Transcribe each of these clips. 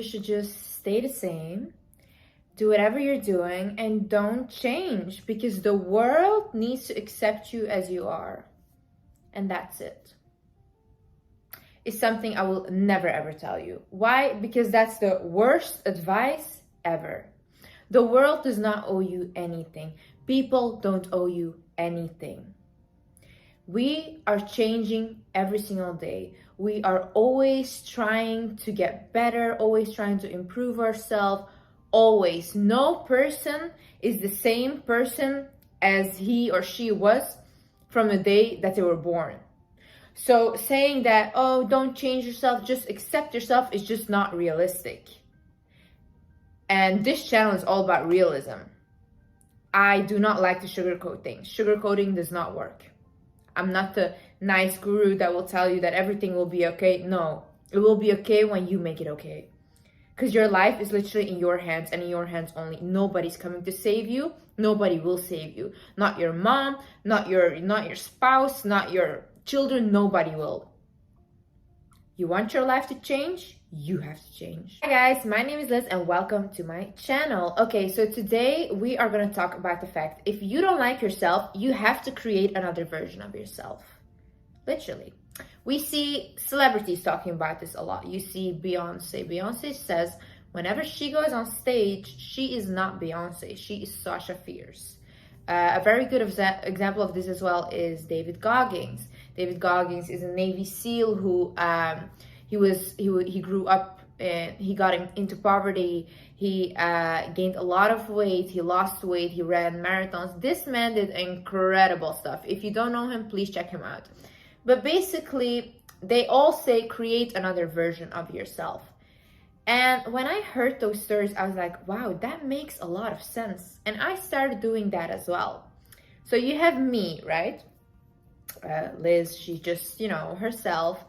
you should just stay the same, do whatever you're doing, and don't change, because the world needs to accept you as you are. And that's it. It's something I will never ever tell you. Why? Because that's the worst advice ever. The world does not owe you anything. People don't owe you anything. We are changing every single day. We are always trying to get better, always trying to improve ourselves, always. No person is the same person as he or she was from the day that they were born. So saying that, oh, don't change yourself, just accept yourself, is just not realistic. And this channel is all about realism. I do not like to sugarcoat things. Sugarcoating does not work. I'm not the nice guru that will tell you that everything will be okay. No, it will be okay when you make it okay. Because your life is literally in your hands and in your hands only. Nobody's coming to save you. Nobody will save you. Not your mom, not your spouse, not your children. Nobody will. You want your life to change? You have to change. Hi guys, my name is Liz and welcome to my channel. Okay, so today we are going to talk about the fact if you don't like yourself, you have to create another version of yourself. Literally. We see celebrities talking about this a lot. You see Beyonce. Beyonce says whenever she goes on stage, she is not Beyonce. She is Sasha Fierce. A very good example of this as well is David Goggins. David Goggins is a Navy SEAL who he grew up and he got into poverty. He gained a lot of weight. He lost weight. He ran marathons. This man did incredible stuff. If you don't know him, please check him out. But basically, they all say create another version of yourself. And when I heard those stories, I was like, wow, that makes a lot of sense. And I started doing that as well. So you have me, right? Liz, she's just, herself.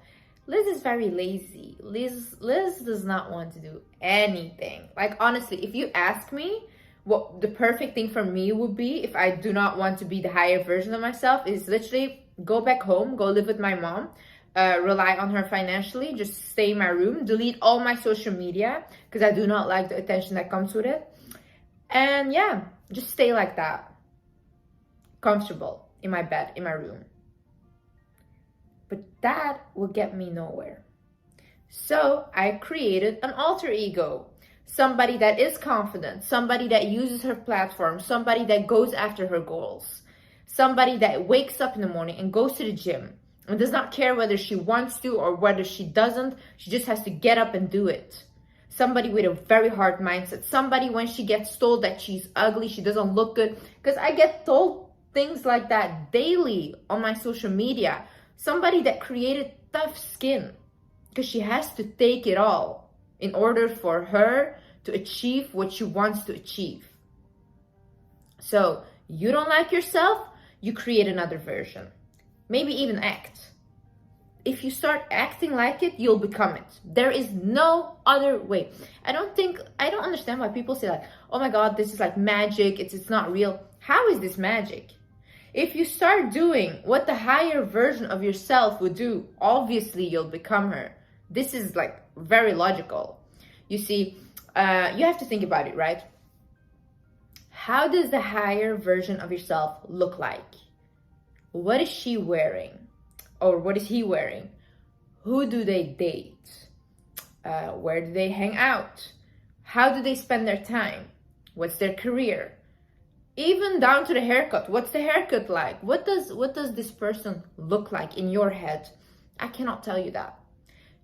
Liz is very lazy. Liz does not want to do anything. Like, honestly, if you ask me what the perfect thing for me would be if I do not want to be the higher version of myself, is literally go back home, go live with my mom, rely on her financially, just stay in my room, delete all my social media because I do not like the attention that comes with it. And yeah, just stay like that. Comfortable in my bed, in my room. But that will get me nowhere. So I created an alter ego. Somebody that is confident, somebody that uses her platform, somebody that goes after her goals. Somebody that wakes up in the morning and goes to the gym and does not care whether she wants to or whether she doesn't. She just has to get up and do it. Somebody with a very hard mindset. Somebody when she gets told that she's ugly, she doesn't look good. Because I get told things like that daily on my social media. Somebody that created tough skin because she has to take it all in order for her to achieve what she wants to achieve. So you don't like yourself, you create another version. Maybe even act. If you start acting like it, you'll become it. There is no other way. I don't understand why people say like, oh my God, this is like magic. It's not real. How is this magic? If you start doing what the higher version of yourself would do, obviously you'll become her. This is like very logical. You see, you have to think about it, right? How does the higher version of yourself look like? What is she wearing? Or what is he wearing? Who do they date? Where do they hang out? How do they spend their time? What's their career? Even down to the haircut. What's the haircut like? What does this person look like in your head? I cannot tell you that.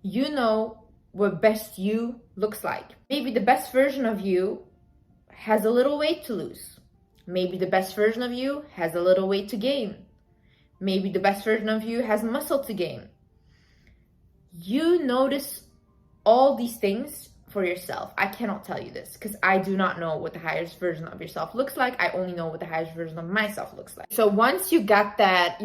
You know what best you looks like. Maybe the best version of you has a little weight to lose. Maybe the best version of you has a little weight to gain. Maybe the best version of you has muscle to gain. You notice all these things for yourself. I cannot tell you this because I do not know what the highest version of yourself looks like. I only know what the highest version of myself looks like. So once you got that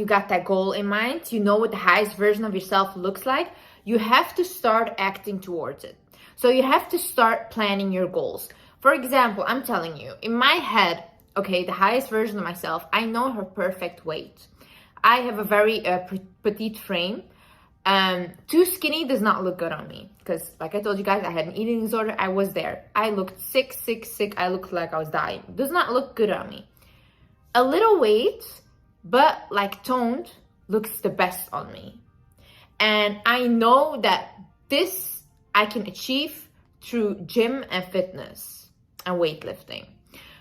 goal in mind, you know what the highest version of yourself looks like, you have to start acting towards it. So you have to start planning your goals. For example, I'm telling you, in my head, okay, the highest version of myself, I know her perfect weight. I have a very petite frame. Too skinny does not look good on me because, like I told you guys, I had an eating disorder. I was there. I looked sick. I looked like I was dying. Does not look good on me. A little weight, but like toned, looks the best on me. And I know that this I can achieve through gym and fitness and weightlifting.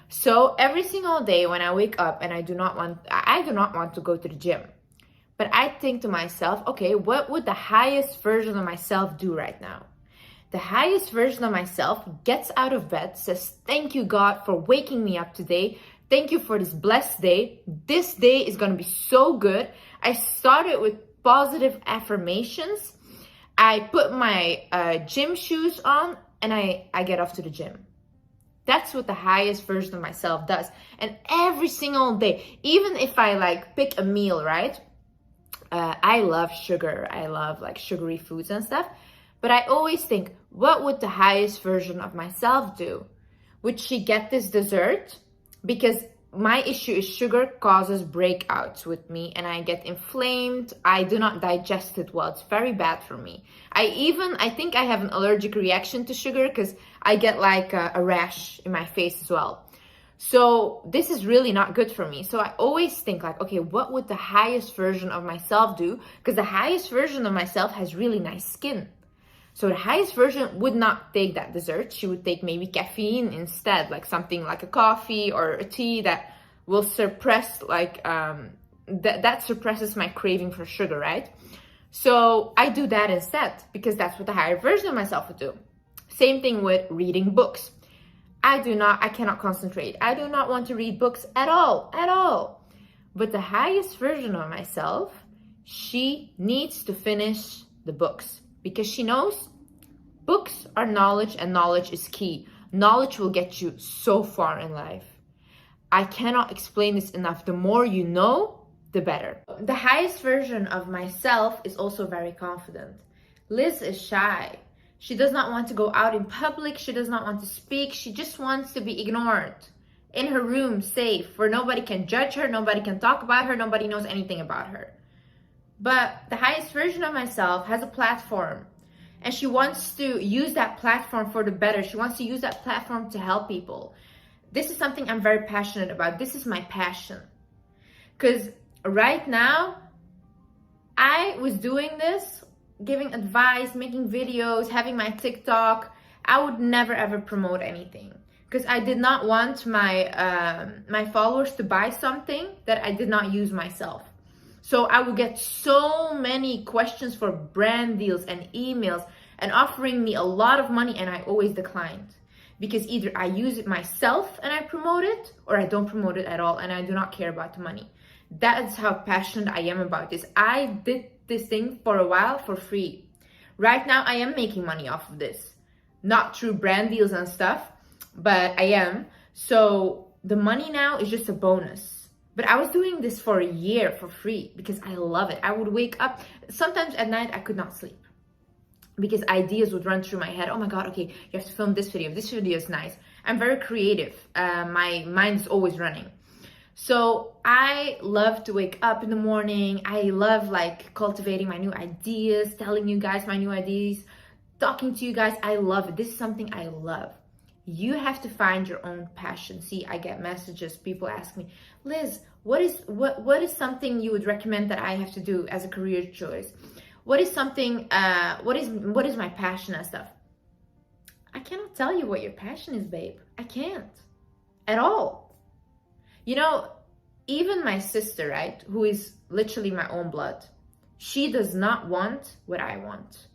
So every single day when I wake up and I do not want to go to the gym. But I think to myself, okay, what would the highest version of myself do right now? The highest version of myself gets out of bed, says, thank you, God, for waking me up today. Thank you for this blessed day. This day is going to be so good. I started with positive affirmations. I put my gym shoes on and I get off to the gym. That's what the highest version of myself does. And every single day, even if I like pick a meal, right? I love sugar. I love like sugary foods and stuff. But I always think, what would the highest version of myself do? Would she get this dessert? Because my issue is sugar causes breakouts with me and I get inflamed. I do not digest it well. It's very bad for me. I think I have an allergic reaction to sugar because I get like a rash in my face as well. So this is really not good for me. So I always think like, okay, what would the highest version of myself do? Because the highest version of myself has really nice skin. So the highest version would not take that dessert. She would take maybe caffeine instead, like something like a coffee or a tea that will suppress like, that suppresses my craving for sugar, right? So I do that instead because that's what the higher version of myself would do. Same thing with reading books. I cannot concentrate. I do not want to read books at all. But the highest version of myself, she needs to finish the books because she knows books are knowledge and knowledge is key. Knowledge will get you so far in life. I cannot explain this enough. The more you know, the better. The highest version of myself is also very confident. Liz is shy. She does not want to go out in public. She does not want to speak. She just wants to be ignored in her room, safe, where nobody can judge her, nobody can talk about her, nobody knows anything about her. But the highest version of myself has a platform and she wants to use that platform for the better. She wants to use that platform to help people. This is something I'm very passionate about. This is my passion. Because right now, I was doing this, giving advice, making videos, having my TikTok. I would never ever promote anything because I did not want my followers to buy something that I did not use myself. So I would get so many questions for brand deals and emails and offering me a lot of money, and I always declined because either I use it myself and I promote it, or I don't promote it at all and I do not care about the money. That's how passionate I am about this. I did this thing for a while for free. Right now I am making money off of this, not through brand deals and stuff, but I am. So the money now is just a bonus. But I was doing this for a year for free because I love it. I would wake up sometimes at night. I could not sleep because ideas would run through my head. Oh my God, okay, you have to film this video. This video is nice. I'm very creative. My mind is always running. So I love to wake up in the morning. I love like cultivating my new ideas, telling you guys my new ideas, talking to you guys. I love it. This is something I love. You have to find your own passion. See, I get messages. People ask me, Liz, what is something you would recommend that I have to do as a career choice? What is something, what is my passion and stuff? I cannot tell you what your passion is, babe. I can't at all. You know, even my sister, right, who is literally my own blood, she does not want what I want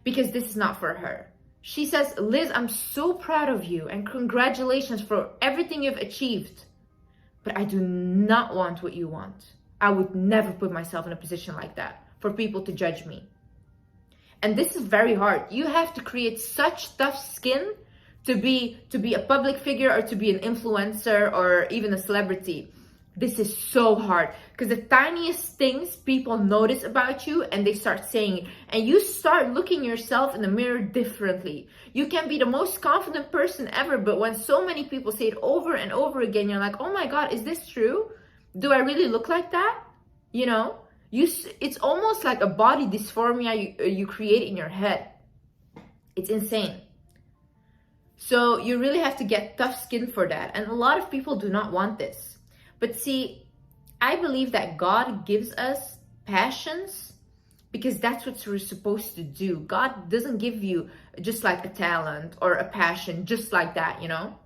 because this is not for her. She says, Liz, I'm so proud of you and congratulations for everything you've achieved, but I do not want what you want. I would never put myself in a position like that for people to judge me. And this is very hard. You have to create such tough skin to be a public figure or to be an influencer or even a celebrity. This is so hard because the tiniest things people notice about you and they start saying it, and you start looking yourself in the mirror differently. You can be the most confident person ever, but when so many people say it over and over again, you're like, oh my God, is this true? Do I really look like that? You know, It's almost like a body dysphoria you create in your head. It's insane. So you really have to get tough skin for that. And a lot of people do not want this. But see, I believe that God gives us passions because that's what we're supposed to do. God doesn't give you just like a talent or a passion just like that, you know?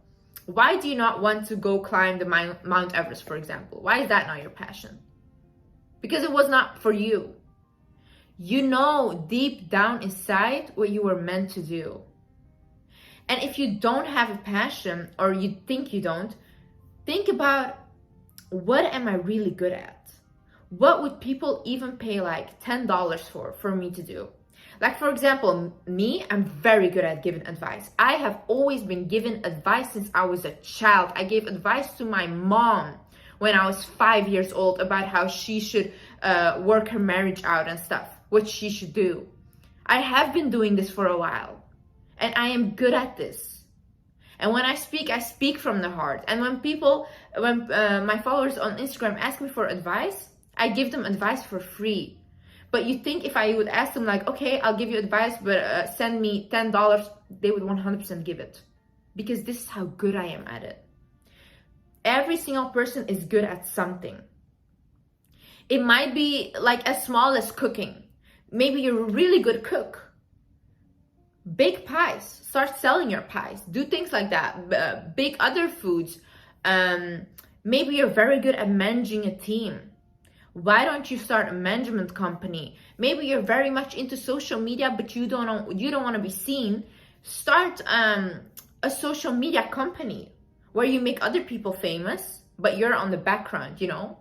Why do you not want to go climb the Mount Everest, for example? Why is that not your passion? Because it was not for you. You know deep down inside what you were meant to do. And if you don't have a passion, or you think you don't, think about, what am I really good at? What would people even pay like $10 for me to do? Like, for example, me, I'm very good at giving advice. I have always been given advice since I was a child. I gave advice to my mom when I was 5 years old about how she should work her marriage out and stuff, what she should do. I have been doing this for a while, and I am good at this. And when I speak from the heart. And when my followers on Instagram ask me for advice, I give them advice for free. But you think if I would ask them like, okay, I'll give you advice, but send me $10, they would 100% give it. Because this is how good I am at it. Every single person is good at something. It might be like as small as cooking. Maybe you're a really good cook. Bake pies. Start selling your pies. Do things like that. Bake other foods. Maybe you're very good at managing a team. Why don't you start a management company? Maybe you're very much into social media, but you don't want to be seen. Start a social media company where you make other people famous, but you're on the background, you know?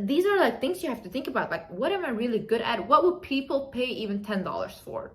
These are like things you have to think about. Like, what am I really good at? What would people pay even $10 for?